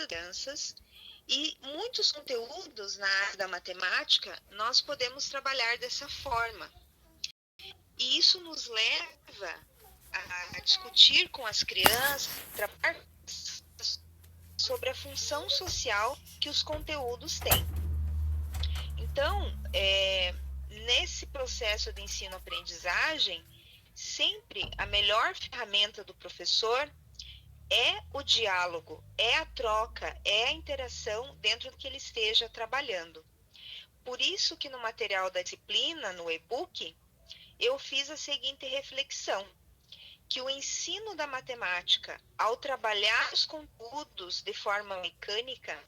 crianças, e muitos conteúdos na área da matemática nós podemos trabalhar dessa forma. E isso nos leva a discutir com as crianças, trabalhar sobre a função social que os conteúdos têm. Então, nesse processo de ensino-aprendizagem, sempre a melhor ferramenta do professor é o diálogo, é a troca, é a interação dentro do que ele esteja trabalhando. Por isso que no material da disciplina, no e-book, eu fiz a seguinte reflexão, que o ensino da matemática, ao trabalhar os conteúdos de forma mecânica,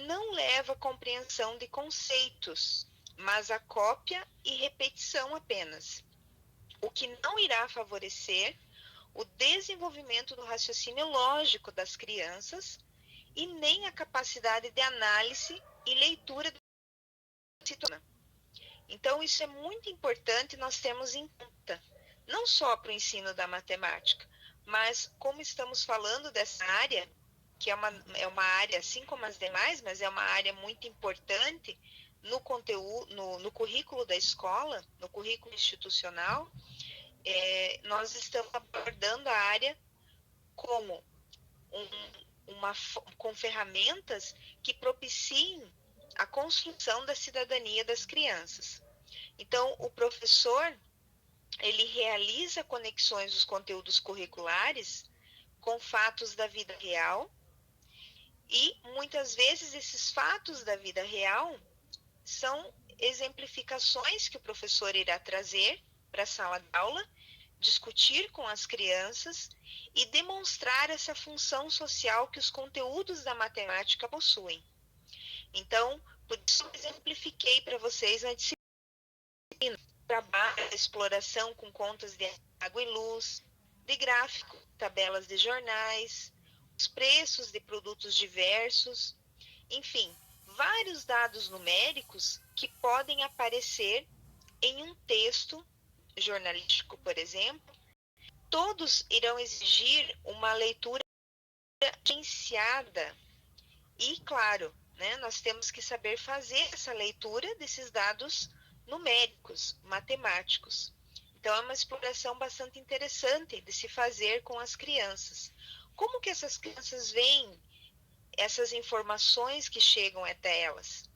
não leva à compreensão de conceitos, mas a cópia e repetição apenas, o que não irá favorecer o desenvolvimento do raciocínio lógico das crianças e nem a capacidade de análise e leitura da situação. Então, isso é muito importante nós termos em conta, não só para o ensino da matemática, mas como estamos falando dessa área, que é uma área, assim como as demais, mas é uma área muito importante no conteúdo, no currículo da escola, no currículo institucional, nós estamos abordando a área como com ferramentas que propiciem a construção da cidadania das crianças. Então, o professor, ele realiza conexões dos conteúdos curriculares com fatos da vida real e, muitas vezes, esses fatos da vida real são exemplificações que o professor irá trazer para a sala de aula, discutir com as crianças e demonstrar essa função social que os conteúdos da matemática possuem. Então, por isso eu exemplifiquei para vocês na disciplina trabalho, exploração com contas de água e luz, de gráfico, tabelas de jornais, os preços de produtos diversos, enfim, vários dados numéricos que podem aparecer em um texto jornalístico, por exemplo. Todos irão exigir uma leitura agenciada e, claro, né, nós temos que saber fazer essa leitura desses dados numéricos, matemáticos. Então, é uma exploração bastante interessante de se fazer com as crianças. Como que essas crianças veem essas informações que chegam até elas?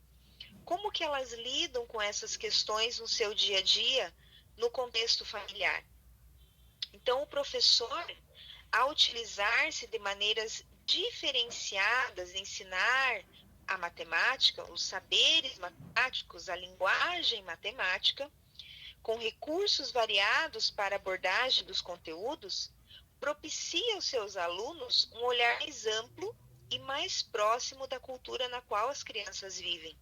Como que elas lidam com essas questões no seu dia a dia, no contexto familiar? Então, o professor, ao utilizar-se de maneiras diferenciadas, ensinar a matemática, os saberes matemáticos, a linguagem matemática, com recursos variados para abordagem dos conteúdos, propicia aos seus alunos um olhar mais amplo e mais próximo da cultura na qual as crianças vivem,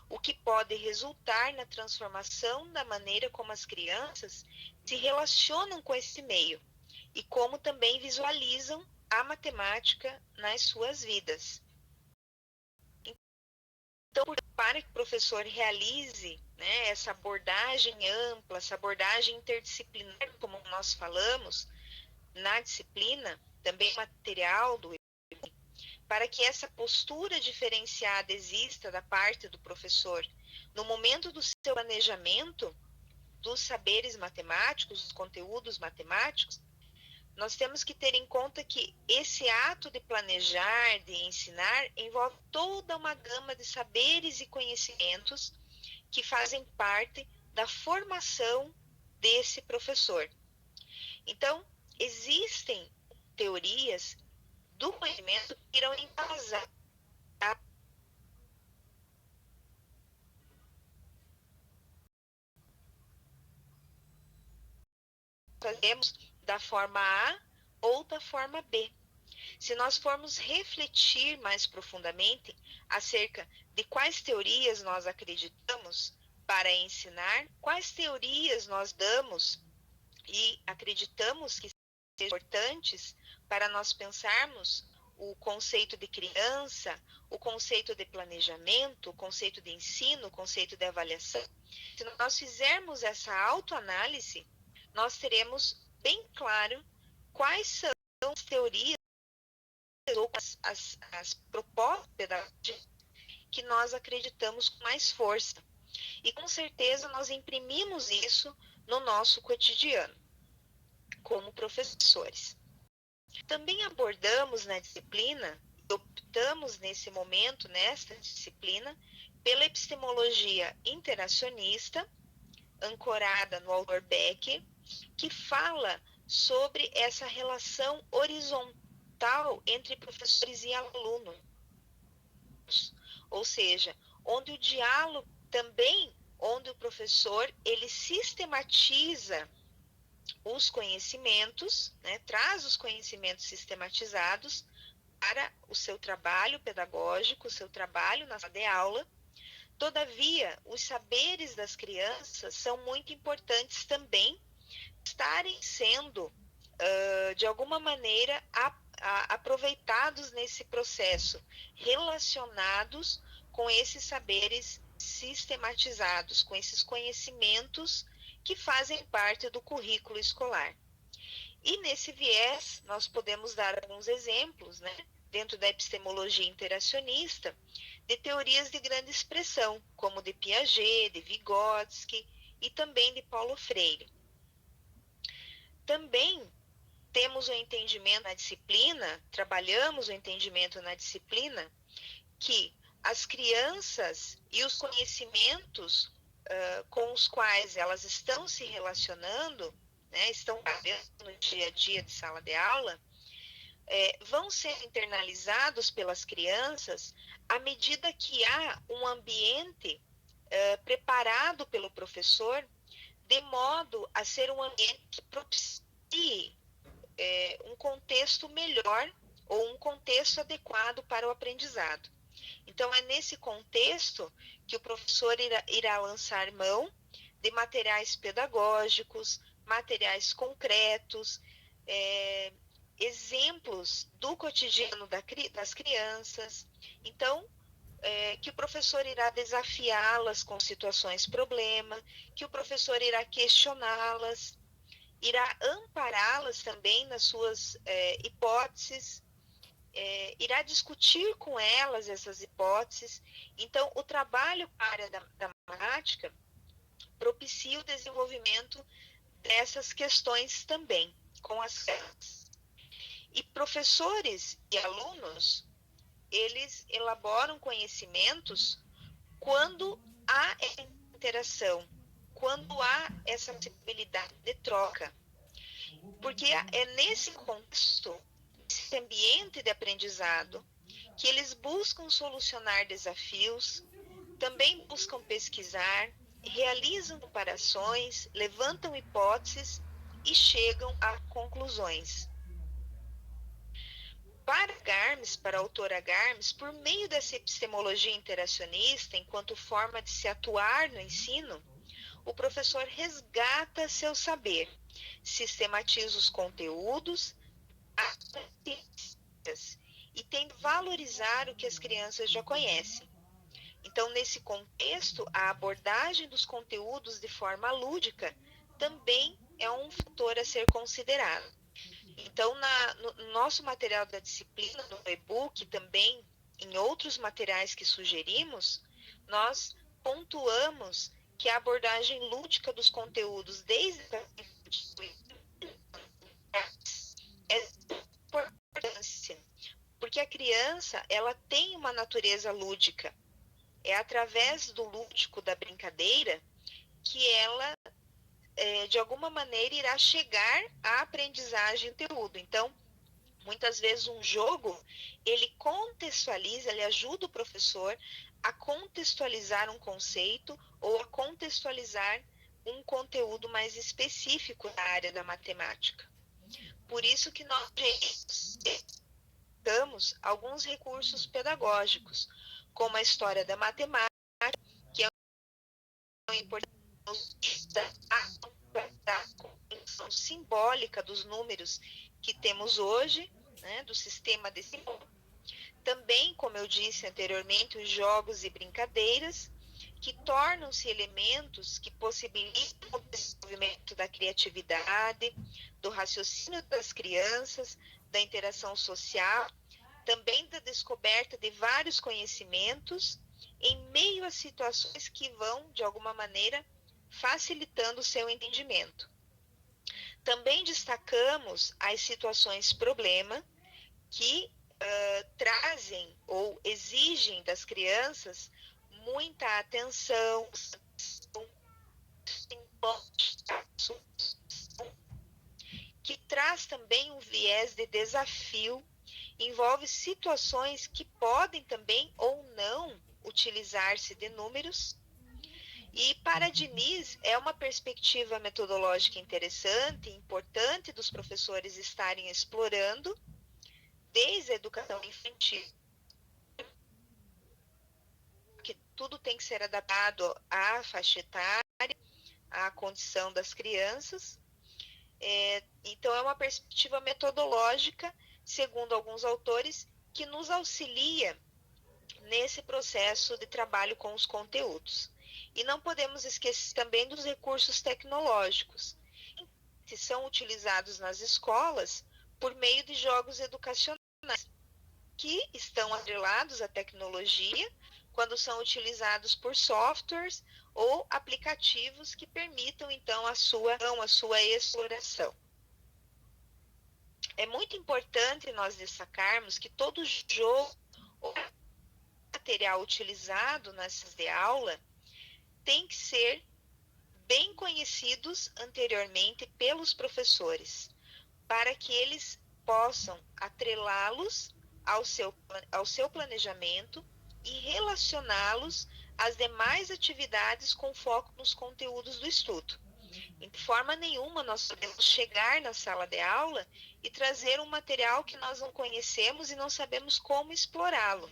o que pode resultar na transformação da maneira como as crianças se relacionam com esse meio e como também visualizam a matemática nas suas vidas. Então, para que o professor realize, né, essa abordagem ampla, essa abordagem interdisciplinar, como nós falamos, na disciplina, também material do para que essa postura diferenciada exista da parte do professor no momento do seu planejamento dos saberes matemáticos, dos conteúdos matemáticos, nós temos que ter em conta que esse ato de planejar, de ensinar, envolve toda uma gama de saberes e conhecimentos que fazem parte da formação desse professor. Então, existem teorias do conhecimento que irão embasar fazemos da forma A ou da forma B. Se nós formos refletir mais profundamente acerca de quais teorias nós acreditamos para ensinar, quais teorias nós damos e acreditamos que sejam importantes para nós pensarmos o conceito de criança, o conceito de planejamento, o conceito de ensino, o conceito de avaliação. Se nós fizermos essa autoanálise, nós teremos bem claro quais são as teorias ou com as propostas pedagógicas que nós acreditamos com mais força. E com certeza nós imprimimos isso no nosso cotidiano, como professores. Também abordamos na disciplina, optamos nesse momento, nesta disciplina, pela epistemologia interacionista, ancorada no autor Becker, que fala sobre essa relação horizontal entre professores e alunos. Ou seja, onde o diálogo também, onde o professor, ele sistematiza os conhecimentos, né, traz os conhecimentos sistematizados para o seu trabalho pedagógico, o seu trabalho na sala de aula. Todavia, os saberes das crianças são muito importantes também estarem sendo, de alguma maneira, aproveitados nesse processo, relacionados com esses saberes sistematizados, com esses conhecimentos que fazem parte do currículo escolar. E nesse viés, nós podemos dar alguns exemplos, né, dentro da epistemologia interacionista, de teorias de grande expressão, como de Piaget, de Vygotsky e também de Paulo Freire. Também temos o entendimento na disciplina, trabalhamos o entendimento na disciplina, que as crianças e os conhecimentos com os quais elas estão se relacionando, né, estão no dia a dia de sala de aula, vão ser internalizados pelas crianças à medida que há um ambiente preparado pelo professor, de modo a ser um ambiente que propicie um contexto melhor ou um contexto adequado para o aprendizado. Então, é nesse contexto que o professor irá lançar mão de materiais pedagógicos, materiais concretos, exemplos do cotidiano das crianças. Então, que o professor irá desafiá-las com situações problema, que o professor irá questioná-las, irá ampará-las também nas suas hipóteses, irá discutir com elas essas hipóteses. Então, o trabalho para a área da matemática propicia o desenvolvimento dessas questões também com as crianças. E professores e alunos, eles elaboram conhecimentos quando há interação, quando há essa possibilidade de troca. Porque é nesse contexto, nesse ambiente de aprendizado, que eles buscam solucionar desafios, também buscam pesquisar, realizam comparações, levantam hipóteses e chegam a conclusões. Para a autora Garmes, por meio dessa epistemologia interacionista, enquanto forma de se atuar no ensino, o professor resgata seu saber, sistematiza os conteúdos, e tem de valorizar o que as crianças já conhecem. Então, nesse contexto, a abordagem dos conteúdos de forma lúdica também é um fator a ser considerado. Então, no nosso material da disciplina, no e-book, também em outros materiais que sugerimos, nós pontuamos que a abordagem lúdica dos conteúdos desde a é de importância, porque a criança ela tem uma natureza lúdica. É através do lúdico, da brincadeira, que ela, de alguma maneira, irá chegar à aprendizagem do conteúdo. Então, muitas vezes um jogo, ele contextualiza, ele ajuda o professor a contextualizar um conceito ou a contextualizar um conteúdo mais específico da área da matemática. Por isso que nós damos alguns recursos pedagógicos, como a história da matemática, que é uma importante compreensão simbólica dos números que temos hoje, né, do sistema decimal. Também, como eu disse anteriormente, os jogos e brincadeiras, que tornam-se elementos que possibilitam o desenvolvimento da criatividade, do raciocínio das crianças, da interação social, também da descoberta de vários conhecimentos em meio a situações que vão, de alguma maneira, facilitando o seu entendimento. Também destacamos as situações problema que trazem ou exigem das crianças muita atenção, que traz também um viés de desafio, envolve situações que podem também ou não utilizar-se de números. E para Diniz é uma perspectiva metodológica interessante e importante dos professores estarem explorando desde a educação infantil, que tudo tem que ser adaptado à faixa etária, à condição das crianças. Então, é uma perspectiva metodológica, segundo alguns autores, que nos auxilia nesse processo de trabalho com os conteúdos. E não podemos esquecer também dos recursos tecnológicos, que são utilizados nas escolas por meio de jogos educacionais, que estão atrelados à tecnologia, quando são utilizados por softwares ou aplicativos que permitam, então, a sua exploração. É muito importante nós destacarmos que todo jogo ou material utilizado nas salas de aula tem que ser bem conhecidos anteriormente pelos professores, para que eles possam atrelá-los ao seu planejamento e relacioná-los às demais atividades com foco nos conteúdos do estudo. De forma nenhuma nós podemos chegar na sala de aula e trazer um material que nós não conhecemos e não sabemos como explorá-lo.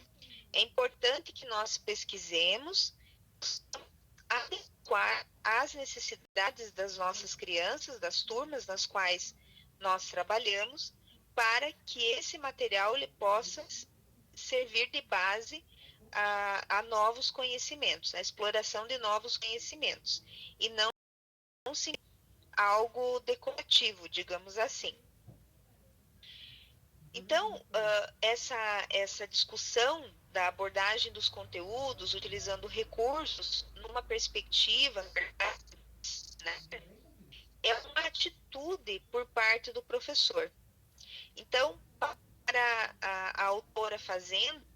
É importante que nós pesquisemos, adequar às necessidades das nossas crianças, das turmas nas quais nós trabalhamos, para que esse material ele possa servir de base a novos conhecimentos, a exploração de novos conhecimentos, e não sim algo decorativo, digamos assim. Então, essa discussão da abordagem dos conteúdos, utilizando recursos, numa perspectiva, né, é uma atitude por parte do professor. Então, para a autora fazendo,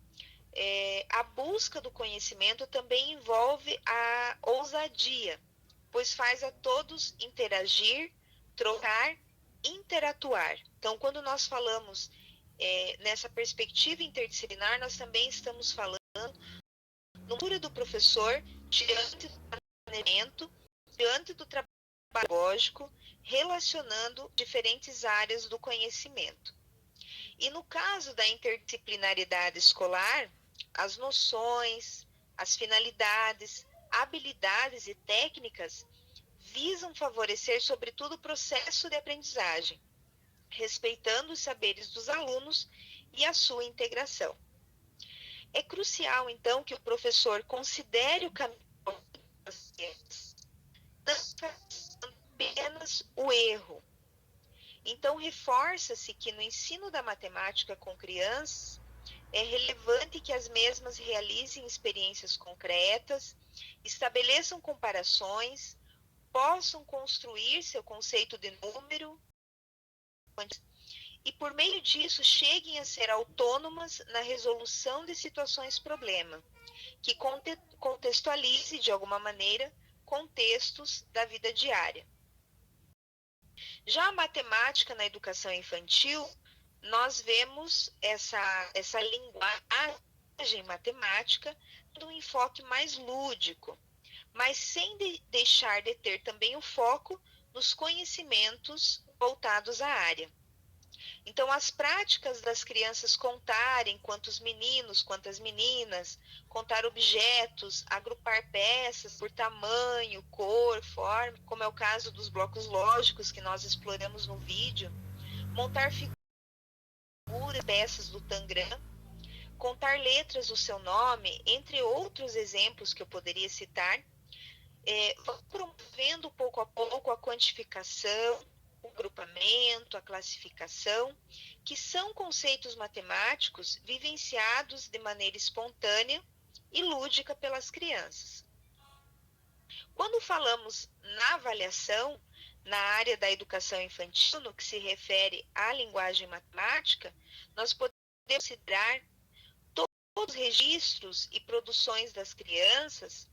a busca do conhecimento também envolve a ousadia, pois faz a todos interagir, trocar, interatuar. Então, quando nós falamos nessa perspectiva interdisciplinar, nós também estamos falando no futuro do professor diante do planejamento, diante do trabalho pedagógico, relacionando diferentes áreas do conhecimento. E no caso da interdisciplinaridade escolar, as noções, as finalidades, habilidades e técnicas visam favorecer, sobretudo, o processo de aprendizagem, respeitando os saberes dos alunos e a sua integração. É crucial, então, que o professor considere o caminho não apenas o erro. Então, reforça-se que no ensino da matemática com crianças, é relevante que as mesmas realizem experiências concretas, estabeleçam comparações, possam construir seu conceito de número e, por meio disso, cheguem a ser autônomas na resolução de situações-problema, que contextualize, de alguma maneira, contextos da vida diária. Já a matemática na educação infantil, nós vemos essa linguagem matemática do enfoque mais lúdico, mas sem deixar de ter também o foco nos conhecimentos voltados à área. Então, as práticas das crianças contarem quantos meninos, quantas meninas, contar objetos, agrupar peças por tamanho, cor, forma, como é o caso dos blocos lógicos que nós exploramos no vídeo, montar figuras, peças do Tangram, contar letras do seu nome, entre outros exemplos que eu poderia citar, promovendo pouco a pouco a quantificação, o agrupamento, a classificação, que são conceitos matemáticos vivenciados de maneira espontânea e lúdica pelas crianças. Quando falamos na avaliação, na área da educação infantil, no que se refere à linguagem matemática, nós podemos considerar todos os registros e produções das crianças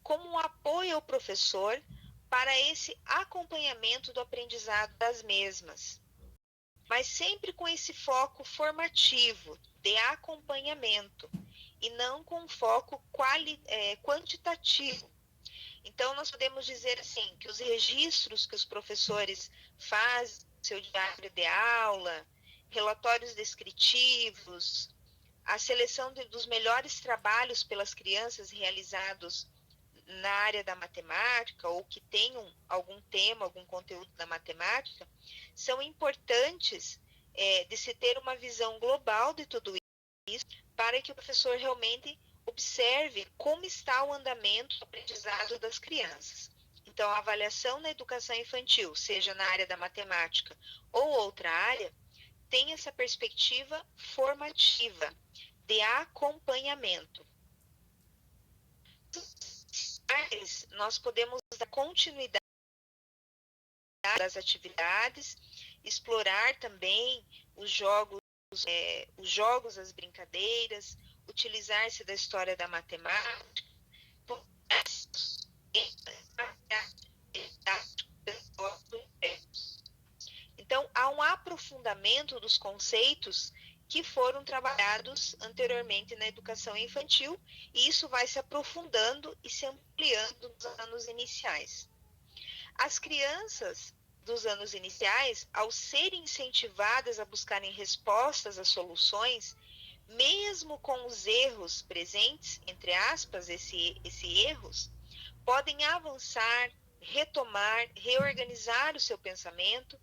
como um apoio ao professor para esse acompanhamento do aprendizado das mesmas, mas sempre com esse foco formativo, de acompanhamento, e não com foco quantitativo. Então, nós podemos dizer assim, que os registros que os professores fazem, seu diário de aula, relatórios descritivos, a seleção dos melhores trabalhos pelas crianças realizados na área da matemática ou que tenham algum tema, algum conteúdo da matemática, são importantes de se ter uma visão global de tudo isso para que o professor realmente observe como está o andamento do aprendizado das crianças. Então, a avaliação na educação infantil, seja na área da matemática ou outra área, tem essa perspectiva formativa, de acompanhamento. Nós podemos dar continuidade às atividades, explorar também os jogos, as brincadeiras, utilizar-se da história da matemática. Então, há um aprofundamento dos conceitos que foram trabalhados anteriormente na educação infantil, e isso vai se aprofundando e se ampliando nos anos iniciais. As crianças dos anos iniciais, ao serem incentivadas a buscarem respostas às soluções, mesmo com os erros presentes, entre aspas, esses erros, podem avançar, retomar, reorganizar o seu pensamento,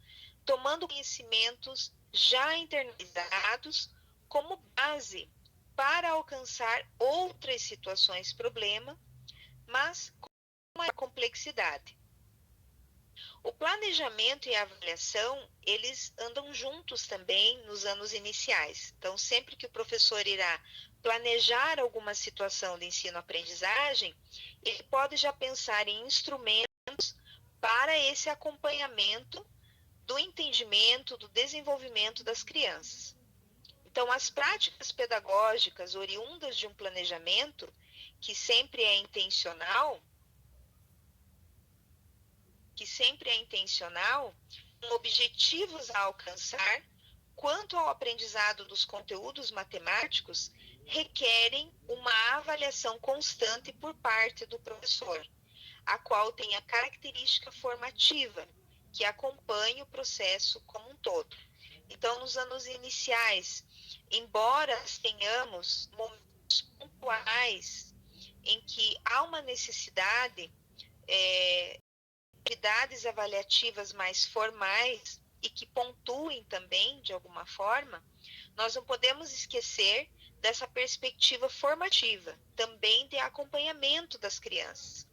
tomando conhecimentos já internalizados como base para alcançar outras situações problema, mas com maior complexidade. O planejamento e a avaliação, eles andam juntos também nos anos iniciais. Então, sempre que o professor irá planejar alguma situação de ensino-aprendizagem, ele pode já pensar em instrumentos para esse acompanhamento do entendimento, do desenvolvimento das crianças. Então, as práticas pedagógicas oriundas de um planejamento, que sempre é intencional, com objetivos a alcançar, quanto ao aprendizado dos conteúdos matemáticos, requerem uma avaliação constante por parte do professor, a qual tem a característica formativa, que acompanha o processo como um todo. Então, nos anos iniciais, embora tenhamos momentos pontuais em que há uma necessidade de atividades avaliativas mais formais e que pontuem também, de alguma forma, nós não podemos esquecer dessa perspectiva formativa, também de acompanhamento das crianças.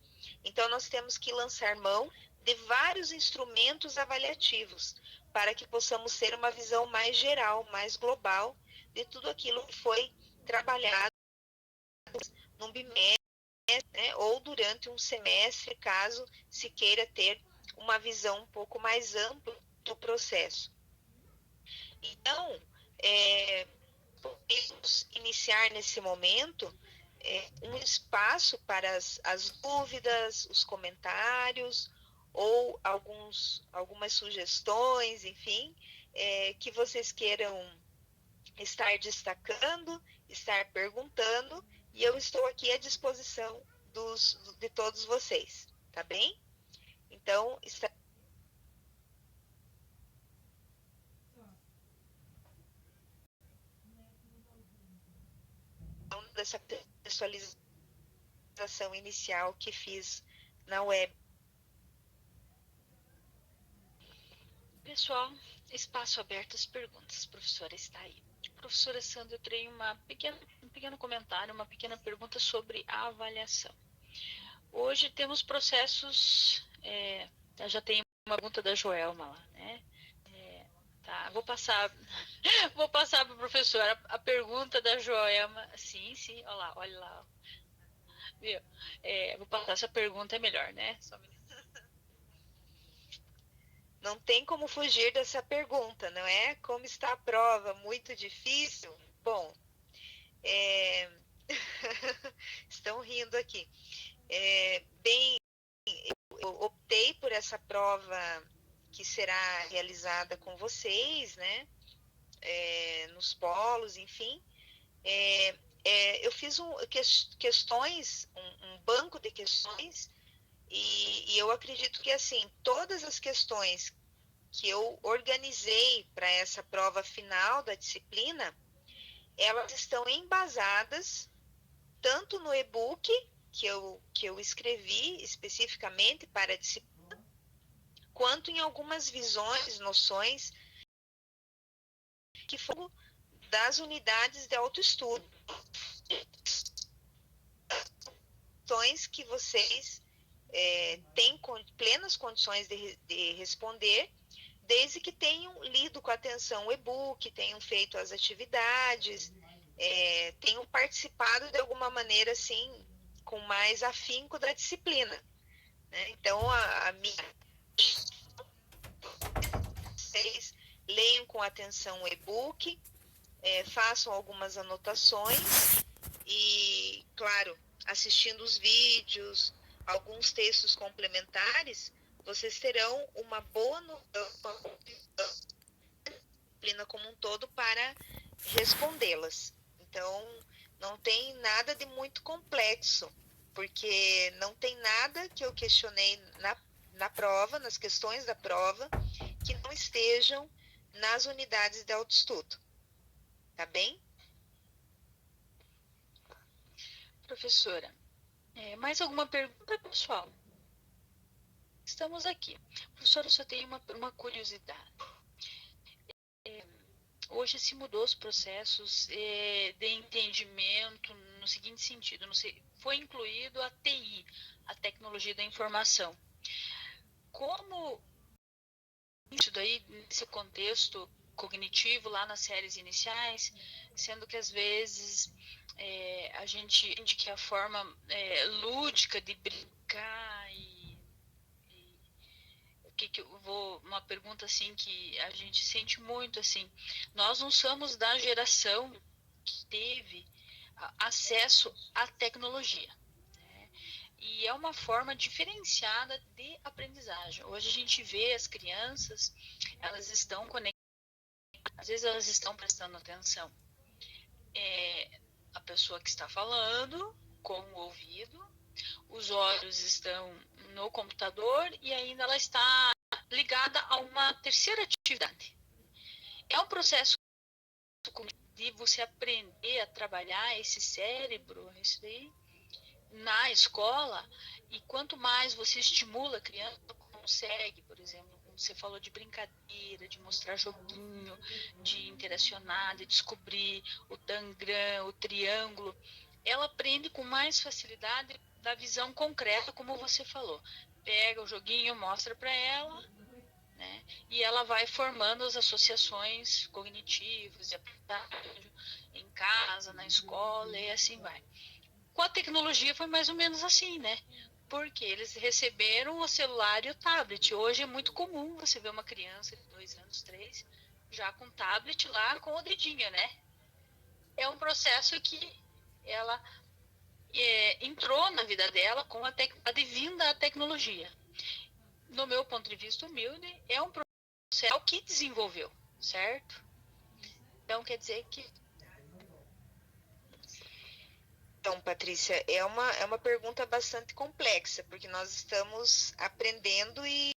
Então, nós temos que lançar mão de vários instrumentos avaliativos para que possamos ter uma visão mais geral, mais global de tudo aquilo que foi trabalhado num bimestre, né, ou durante um semestre, caso se queira ter uma visão um pouco mais ampla do processo. Então, podemos iniciar nesse momento um espaço para as dúvidas, os comentários ou algumas sugestões, enfim, que vocês queiram estar destacando, estar perguntando, e eu estou aqui à disposição de todos vocês, tá bem? Então, dessa textualização inicial que fiz na web. Pessoal, espaço aberto às perguntas. A professora está aí. Professora Sandra, eu tenho um pequeno comentário, uma pequena pergunta sobre a avaliação. Hoje temos processos, já tem uma pergunta da Joelma lá, né? Tá, vou passar para o professor a pergunta da Joelma. Sim, olha lá. Viu? Vou passar essa pergunta, é melhor, né? Só um minuto. Não tem como fugir dessa pergunta, não é? Como está a prova? Muito difícil? Bom, estão rindo aqui. Bem, eu optei por essa prova que será realizada com vocês, né? Nos polos, enfim. Eu fiz questões, um banco de questões, e eu acredito que, assim, todas as questões que eu organizei para essa prova final da disciplina, elas estão embasadas tanto no e-book que eu escrevi especificamente para a disciplina, quanto em algumas visões, noções que foram das unidades de autoestudo. Questões que vocês têm plenas condições de responder, desde que tenham lido com atenção o e-book, tenham feito as atividades, tenham participado de alguma maneira, assim, com mais afinco da disciplina, né? Então, a minha... Vocês leiam com atenção o e-book, façam algumas anotações e, claro, assistindo os vídeos, alguns textos complementares, vocês terão uma boa noção da disciplina como um todo para respondê-las. Então, não tem nada de muito complexo, porque não tem nada que eu questionei na prova, nas questões da prova, que não estejam nas unidades de autoestudo. Tá bem? Professora, mais alguma pergunta, pessoal? Estamos aqui. Professora, eu só tenho uma curiosidade. Hoje se mudou os processos de entendimento no seguinte sentido, foi incluído a TI, a tecnologia da informação. Como isso daí, nesse contexto cognitivo, lá nas séries iniciais, sendo que às vezes a gente entende que a forma lúdica de brincar que eu vou, uma pergunta assim que a gente sente muito assim, nós não somos da geração que teve acesso à tecnologia, né? E é uma forma diferenciada de aprendizagem. Hoje a gente vê as crianças, elas estão conectadas, às vezes elas estão prestando atenção, a pessoa que está falando com o ouvido, os olhos estão no computador e ainda ela está ligada a uma terceira atividade. É um processo de você aprender a trabalhar esse cérebro, isso daí, na escola, e quanto mais você estimula a criança, consegue, por exemplo, como você falou de brincadeira, de mostrar joguinho, de interacionar, de descobrir o tangram, o triângulo, ela aprende com mais facilidade da visão concreta, como você falou. Pega o joguinho, mostra para ela, né? E ela vai formando as associações cognitivas de aprendizagem em casa, na escola e assim vai. Com a tecnologia foi mais ou menos assim, né? Porque eles receberam o celular e o tablet. Hoje é muito comum você ver uma criança de 2 anos, 3, já com tablet lá com o dedinho, né? É um processo que ela entrou na vida dela com a advinda à tecnologia. No meu ponto de vista humilde, é um processo que desenvolveu, certo? Então, quer dizer que... Então, Patrícia, é uma pergunta bastante complexa, porque nós estamos aprendendo e,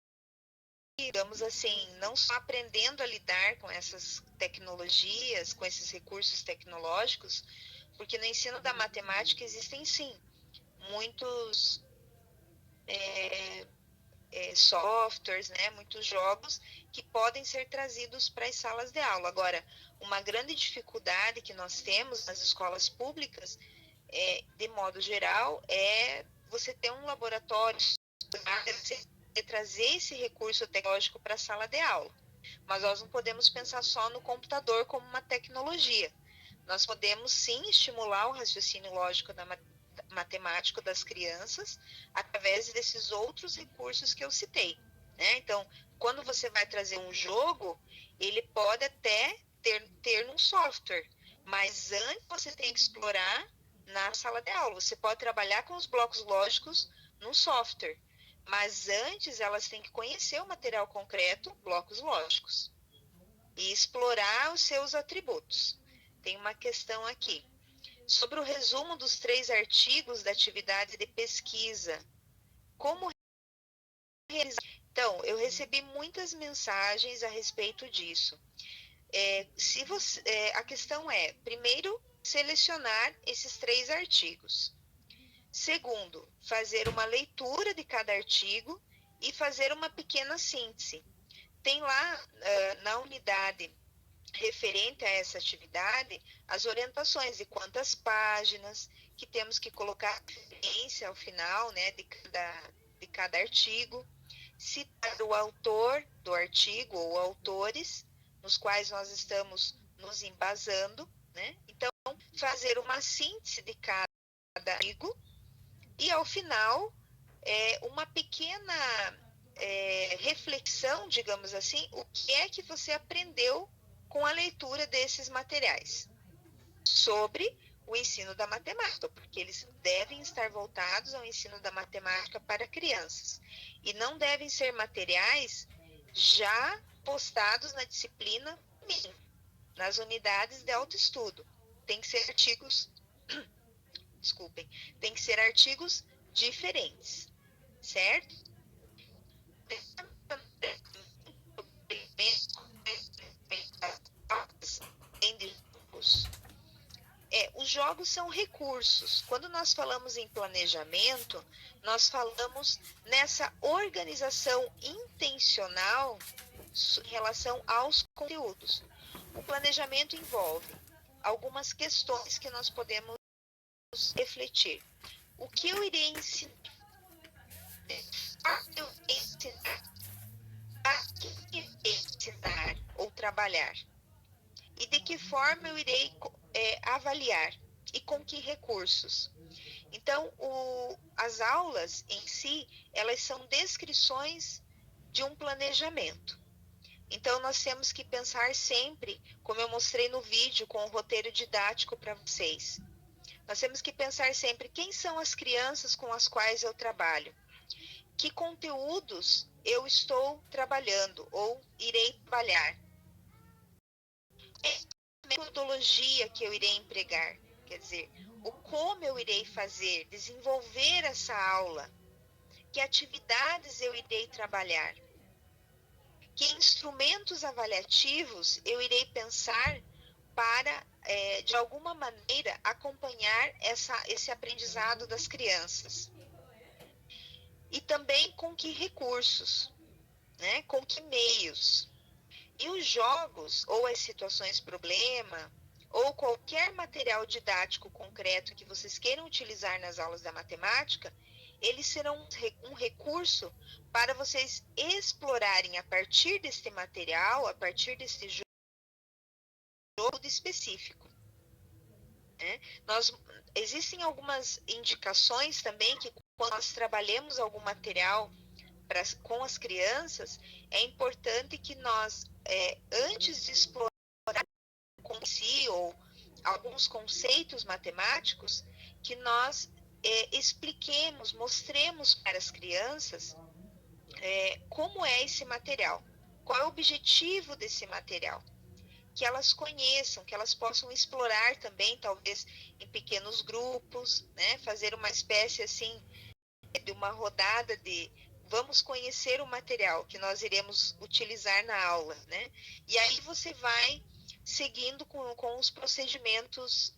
digamos assim, não só aprendendo a lidar com essas tecnologias, com esses recursos tecnológicos, porque no ensino da matemática existem, sim, muitos softwares, né, muitos jogos que podem ser trazidos para as salas de aula. Agora, uma grande dificuldade que nós temos nas escolas públicas, de modo geral, é você ter um laboratório trazer esse recurso tecnológico para a sala de aula. Mas nós não podemos pensar só no computador como uma tecnologia. Nós podemos sim estimular o raciocínio lógico matemático das crianças através desses outros recursos que eu citei, né? Então, quando você vai trazer um jogo, ele pode até ter um software, mas antes você tem que explorar na sala de aula. Você pode trabalhar com os blocos lógicos no software, mas antes elas têm que conhecer o material concreto, blocos lógicos, e explorar os seus atributos. Tem uma questão aqui. Sobre o resumo dos 3 artigos da atividade de pesquisa. Como realizar? Então, eu recebi muitas mensagens a respeito disso. A questão é, primeiro, selecionar esses 3 artigos. Segundo, fazer uma leitura de cada artigo e fazer uma pequena síntese. Tem lá na unidade referente a essa atividade as orientações de quantas páginas, que temos que colocar referência ao final, né, de cada artigo, citar o autor do artigo ou autores nos quais nós estamos nos embasando, né? Então, fazer uma síntese de cada artigo e, ao final, uma pequena reflexão, digamos assim, o que é que você aprendeu com a leitura desses materiais sobre o ensino da matemática, porque eles devem estar voltados ao ensino da matemática para crianças e não devem ser materiais já postados na disciplina mínima, nas unidades de autoestudo. Tem que ser artigos, desculpem, tem que ser artigos diferentes, certo? Os jogos são recursos. Quando nós falamos em planejamento, nós falamos nessa organização intencional em relação aos conteúdos. O planejamento envolve algumas questões que nós podemos refletir. O que eu irei ensinar? A que irei ensinar ou trabalhar? E de que forma eu irei avaliar? E com que recursos? Então, as aulas em si, elas são descrições de um planejamento. Então, nós temos que pensar sempre, como eu mostrei no vídeo com o roteiro didático para vocês, nós temos que pensar sempre quem são as crianças com as quais eu trabalho, que conteúdos eu estou trabalhando ou irei trabalhar, a metodologia que eu irei empregar, quer dizer, o como eu irei fazer, desenvolver essa aula, que atividades eu irei trabalhar, que instrumentos avaliativos eu irei pensar para, de alguma maneira, acompanhar esse aprendizado das crianças. E também com que recursos, né? Com que meios. E os jogos, ou as situações problema, ou qualquer material didático concreto que vocês queiram utilizar nas aulas da matemática, eles serão um recurso para vocês explorarem a partir deste material, a partir deste jogo específico. Existem algumas indicações também que quando nós trabalhamos algum material com as crianças, é importante que nós, antes de explorar com si ou alguns conceitos matemáticos, que nós expliquemos, mostremos para as crianças como é esse material, qual é o objetivo desse material, que elas conheçam, que elas possam explorar também, talvez em pequenos grupos, né? Fazer uma espécie assim de uma rodada de vamos conhecer o material que nós iremos utilizar na aula, né? E aí você vai seguindo com os procedimentos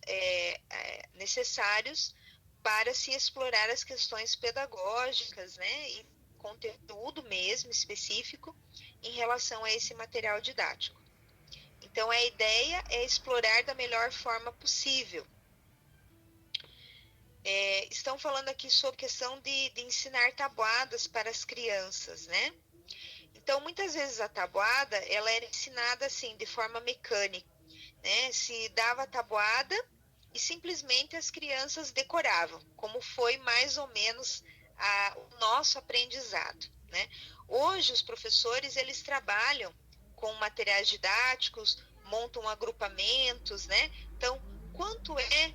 necessários para se explorar as questões pedagógicas, né? E conteúdo mesmo específico em relação a esse material didático. Então, a ideia é explorar da melhor forma possível. estão falando aqui sobre questão de ensinar tabuadas para as crianças, né? Então, muitas vezes a tabuada, ela era ensinada assim, de forma mecânica, né? Se dava a tabuada e simplesmente as crianças decoravam, como foi mais ou menos o nosso aprendizado, né? Hoje, os professores, eles trabalham com materiais didáticos, montam agrupamentos, né? Então, quanto é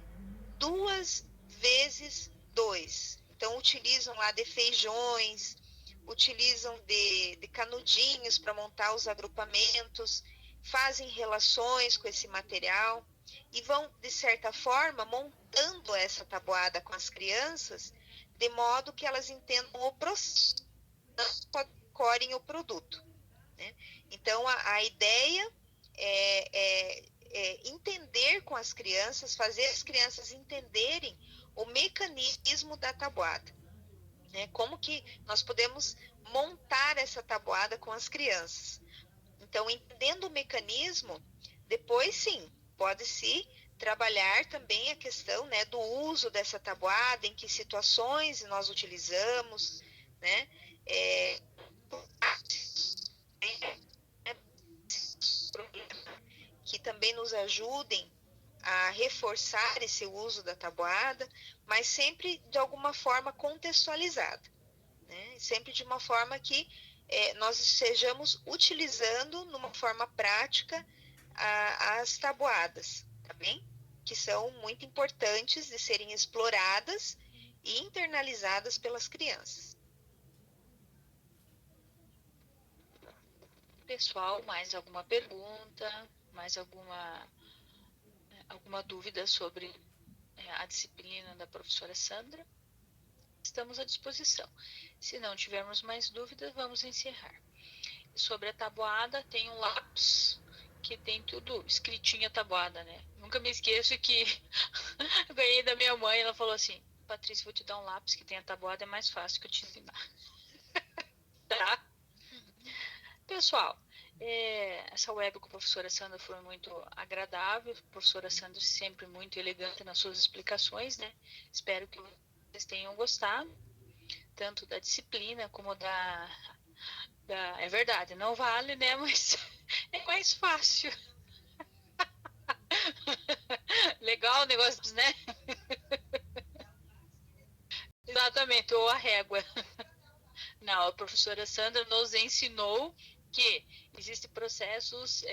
2 vezes 2? Então, utilizam lá de feijões, utilizam de canudinhos para montar os agrupamentos, fazem relações com esse material e vão, de certa forma, montando essa tabuada com as crianças, de modo que elas entendam o processo, não só decorem o produto, né? Então, a ideia é entender com as crianças, fazer as crianças entenderem o mecanismo da tabuada, né? Como que nós podemos montar essa tabuada com as crianças. Então, entendendo o mecanismo, depois sim, pode-se trabalhar também a questão, né, do uso dessa tabuada, em que situações nós utilizamos, né? Que também nos ajudem a reforçar esse uso da tabuada, mas sempre de alguma forma contextualizada, né? Sempre de uma forma que nós estejamos utilizando numa forma prática as tabuadas, tá bem? Que são muito importantes de serem exploradas e internalizadas pelas crianças. Pessoal, mais alguma pergunta? Mais alguma dúvida sobre a disciplina da professora Sandra? Estamos à disposição. Se não tivermos mais dúvidas, vamos encerrar. Sobre a tabuada, tem um lápis que tem tudo escritinho a tabuada, né? Nunca me esqueço que eu ganhei da minha mãe, ela falou assim: Patrícia, vou te dar um lápis que tem a tabuada, é mais fácil que eu te ensinar. Tá? Pessoal, essa web com a professora Sandra foi muito agradável. A professora Sandra sempre muito elegante nas suas explicações, né? Espero que vocês tenham gostado, tanto da disciplina como é verdade, não vale, né? Mas é mais fácil. Legal o negócio, né? Exatamente, ou a régua. Não, a professora Sandra nos ensinou que existem processos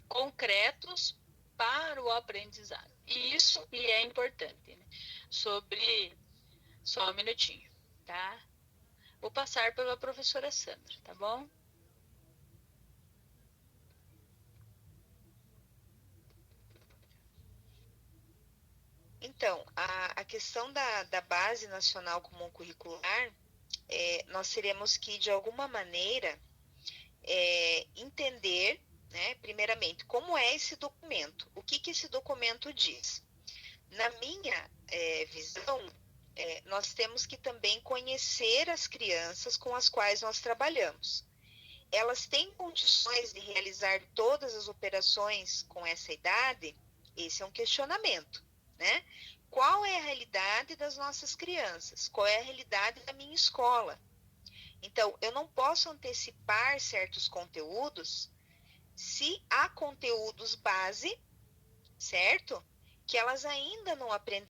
concretos para o aprendizado. E isso é importante, né? Só um minutinho, tá? Vou passar pela professora Sandra, tá bom? Então, a questão da Base Nacional Comum Curricular, nós teremos que, de alguma maneira, entender, né, primeiramente, como é esse documento, o que esse documento diz. Na minha visão, nós temos que também conhecer as crianças com as quais nós trabalhamos. Elas têm condições de realizar todas as operações com essa idade? Esse é um questionamento, né? Qual é a realidade das nossas crianças? Qual é a realidade da minha escola? Então, eu não posso antecipar certos conteúdos se há conteúdos base, certo? Que elas ainda não aprenderam.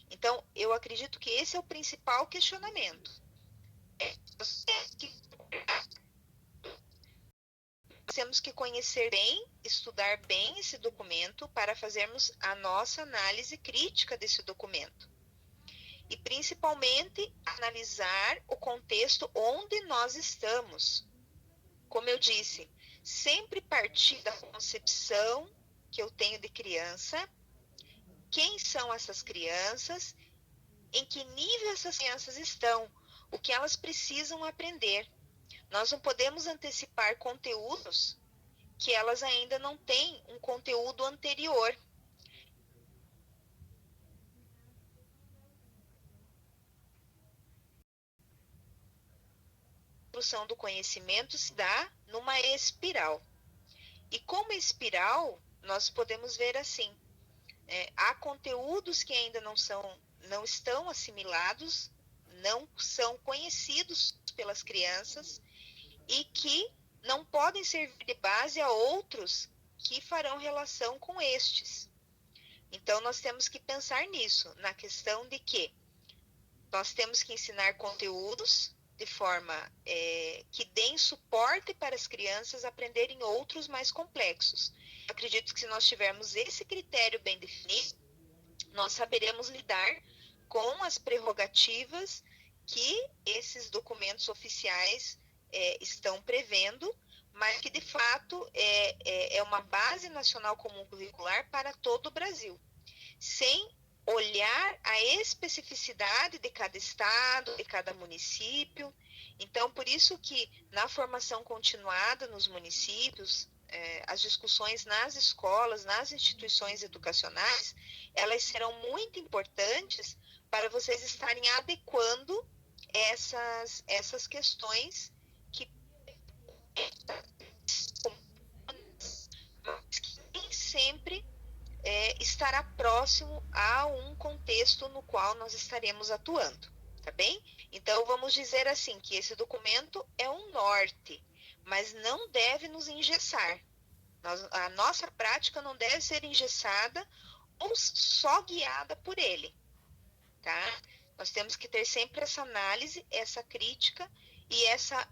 Então, eu acredito que esse é o principal questionamento. Nós temos que conhecer bem, estudar bem esse documento para fazermos a nossa análise crítica desse documento. E, principalmente, analisar o contexto onde nós estamos. Como eu disse, sempre partir da concepção que eu tenho de criança, quem são essas crianças, em que nível essas crianças estão, o que elas precisam aprender. Nós não podemos antecipar conteúdos que elas ainda não têm um conteúdo anterior. A construção do conhecimento se dá numa espiral. E como espiral, nós podemos ver assim, há conteúdos que ainda não estão assimilados, não são conhecidos pelas crianças e que não podem servir de base a outros que farão relação com estes. Então, nós temos que pensar nisso, na questão de que nós temos que ensinar conteúdos de forma que deem suporte para as crianças aprenderem outros mais complexos. Eu acredito que se nós tivermos esse critério bem definido, nós saberemos lidar com as prerrogativas que esses documentos oficiais estão prevendo, mas que de fato é uma base nacional comum curricular para todo o Brasil, sem olhar a especificidade de cada estado, de cada município. Então, por isso que na formação continuada nos municípios, as discussões nas escolas, nas instituições educacionais, elas serão muito importantes para vocês estarem adequando essas questões que nem sempre estará próximo a um contexto no qual nós estaremos atuando, tá bem? Então, vamos dizer assim, que esse documento é um norte, mas não deve nos engessar. A nossa prática não deve ser engessada ou só guiada por ele, tá? Nós temos que ter sempre essa análise, essa crítica e essa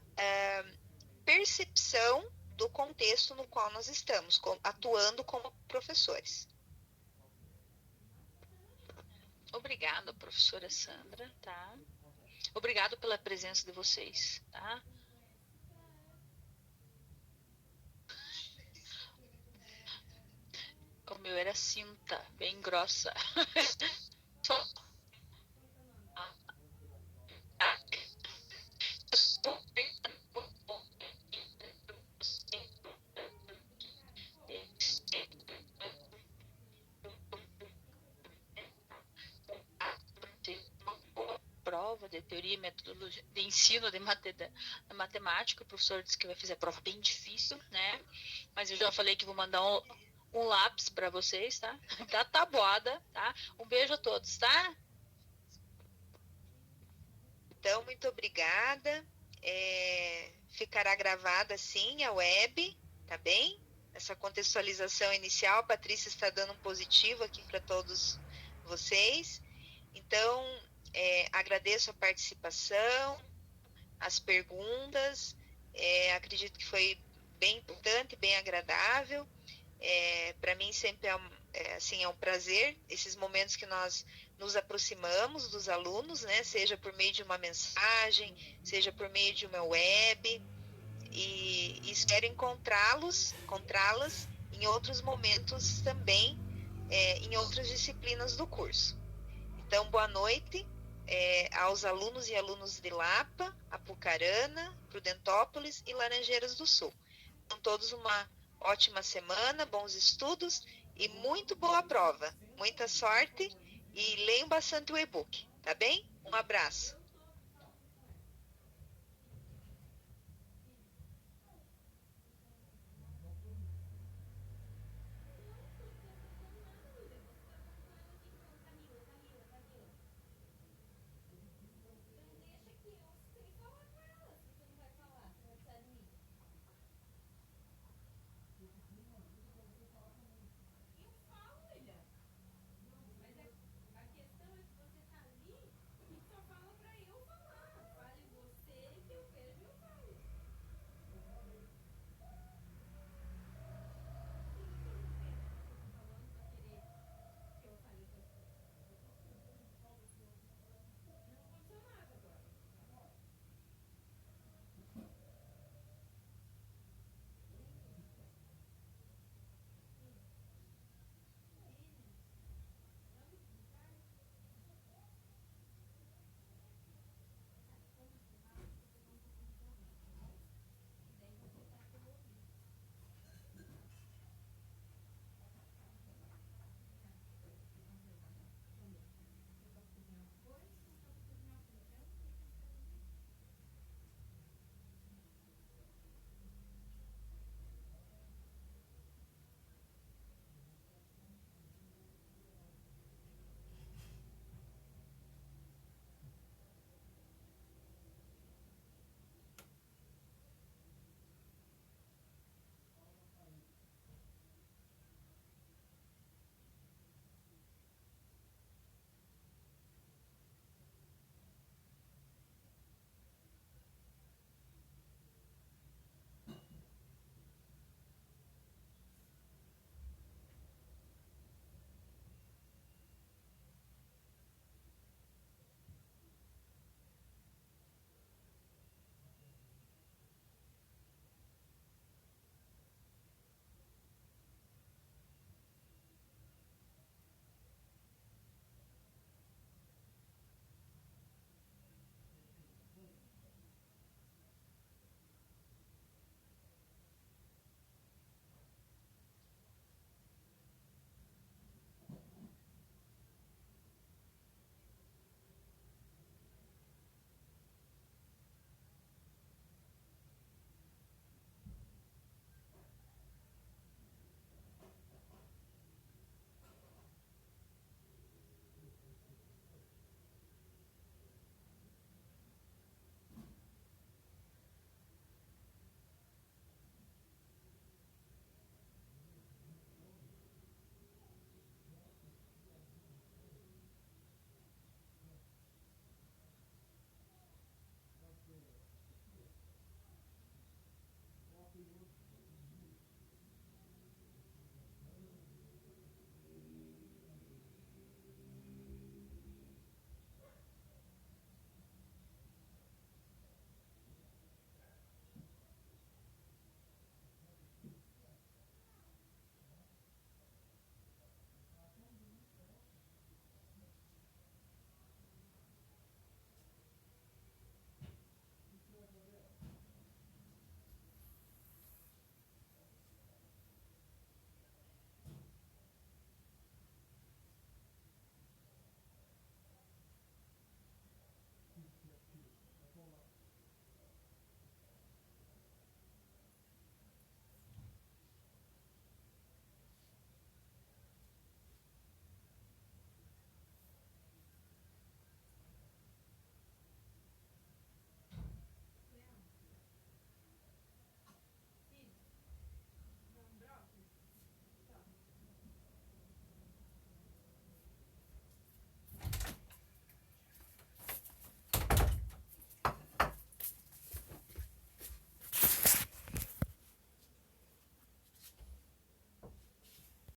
percepção do contexto no qual nós estamos atuando como professores. Obrigada, professora Sandra, tá? Obrigado pela presença de vocês, tá? O meu era cinta, bem grossa. Prova de teoria e metodologia de ensino de matemática. O professor disse que vai fazer a prova bem difícil, né? Mas eu já falei que vou mandar um lápis para vocês, tá? Da tabuada, tá? Um beijo a todos, tá? Então, muito obrigada. Ficará gravada sim a web, tá bem? Essa contextualização inicial, a Patrícia está dando um positivo aqui para todos vocês. Então, agradeço a participação, as perguntas, acredito que foi bem importante, bem agradável. Para mim sempre é um prazer esses momentos que nós nos aproximamos dos alunos, né? Seja por meio de uma mensagem, seja por meio de uma web, e espero encontrá-las em outros momentos também, em outras disciplinas do curso. Então, boa noite aos alunos e alunos de Lapa, Apucarana, Prudentópolis e Laranjeiras do Sul. Então, todos uma ótima semana, bons estudos e muito boa prova. Muita sorte e leiam bastante o e-book, tá bem? Um abraço.